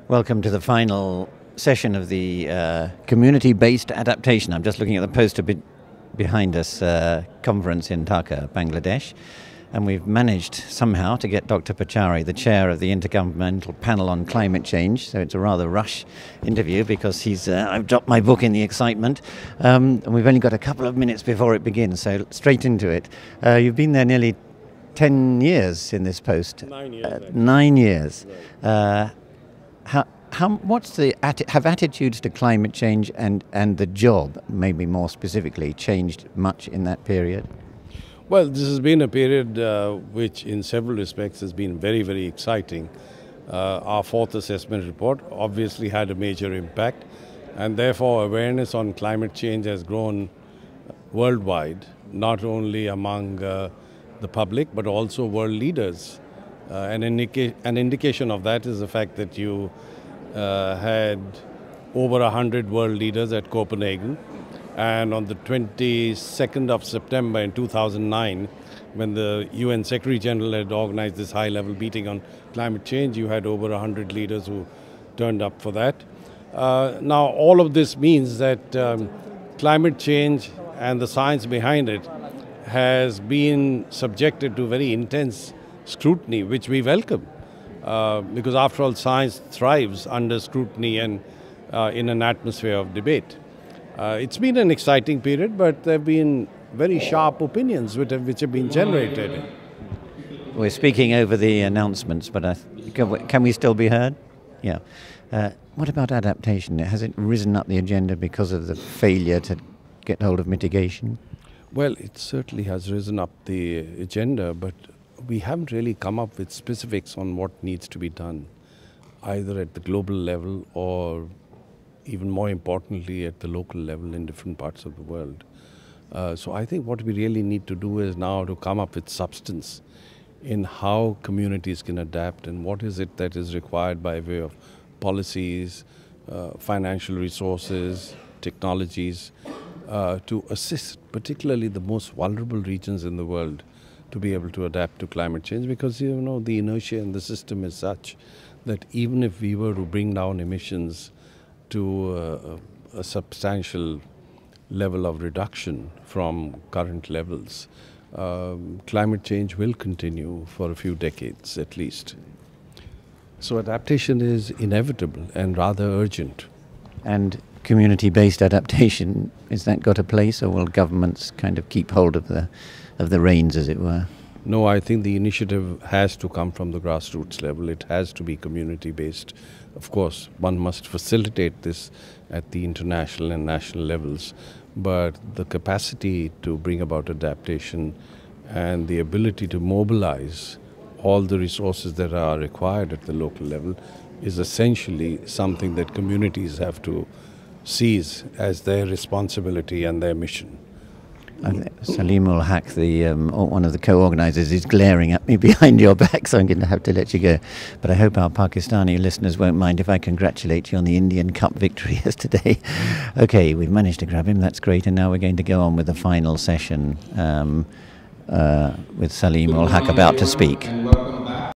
Welcome to the final session of the community-based adaptation. I'm just looking at the poster behind us, conference in Dhaka, Bangladesh. And we've managed somehow to get Dr. Pachauri, the chair of the Intergovernmental Panel on Climate Change. So it's a rather rush interview because I've dropped my book in the excitement. And we've only got a couple of minutes before it begins, so straight into it. You've been there nearly 10 years in this post. 9 years. 9 years. Right. Have attitudes to climate change and the job, maybe more specifically, changed much in that period? Well, this has been a period which in several respects has been very, very exciting. Our fourth assessment report obviously had a major impact, and therefore awareness on climate change has grown worldwide, not only among the public but also world leaders. An indication of that is the fact that you had over 100 world leaders at Copenhagen. And on the 22nd of September in 2009, when the UN Secretary General had organized this high-level meeting on climate change, you had over 100 leaders who turned up for that. Now, all of this means that climate change and the science behind it has been subjected to very intense scrutiny, which we welcome. Because after all, science thrives under scrutiny and in an atmosphere of debate. It's been an exciting period, but there have been very sharp opinions which have been generated. We're speaking over the announcements, but can we still be heard? Yeah. What about adaptation? Has it risen up the agenda because of the failure to get hold of mitigation? Well, it certainly has risen up the agenda, but we haven't really come up with specifics on what needs to be done, either at the global level or even more importantly at the local level in different parts of the world. So I think what we really need to do is now to come up with substance in how communities can adapt and what is it that is required by way of policies, financial resources, technologies to assist particularly the most vulnerable regions in the world to be able to adapt to climate change, because the inertia in the system is such that even if we were to bring down emissions to a substantial level of reduction from current levels, climate change will continue for a few decades at least. So adaptation is inevitable and rather urgent. And community-based adaptation, is that got a place, or will governments kind of keep hold of the reins, as it were? No, I think the initiative has to come from the grassroots level. It has to be community-based. Of course, one must facilitate this at the international and national levels, but the capacity to bring about adaptation and the ability to mobilize all the resources that are required at the local level is essentially something that communities have to seize as their responsibility and their mission. Salim ul Haq, one of the co-organisers, is glaring at me behind your back, so I'm going to have to let you go. But I hope our Pakistani listeners won't mind if I congratulate you on the Indian Cup victory yesterday. Okay, we've managed to grab him, that's great, and now we're going to go on with the final session with Salim ul Haq about to speak.